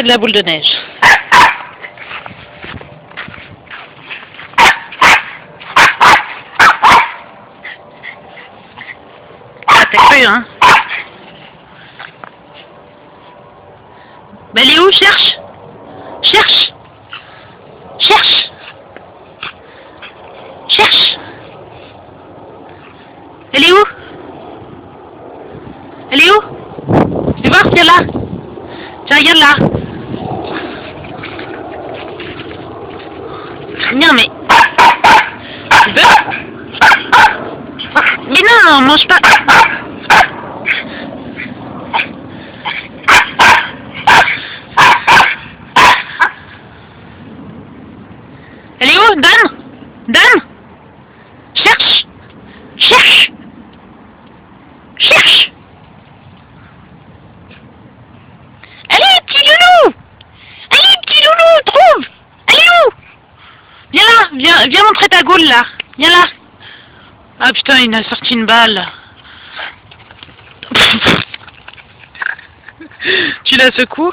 c'est de la boule de neige. Ah, t'as cru, hein? Ben, elle est où? Cherche! Cherche! Cherche! Cherche! Elle est où? Elle est où? Tu vois, c'est là. Tiens, regarde là. Non, mais... Tu veux? Mais non, mange pas. Elle est où? Donne! Donne! Cherche! Cherche! Cherche! Allez, petit loulou! Allez, petit loulou, trouve! Elle est où? Viens là, viens montrer ta gaule là. Viens là. Ah putain, il a sorti une balle. Tu la secoues?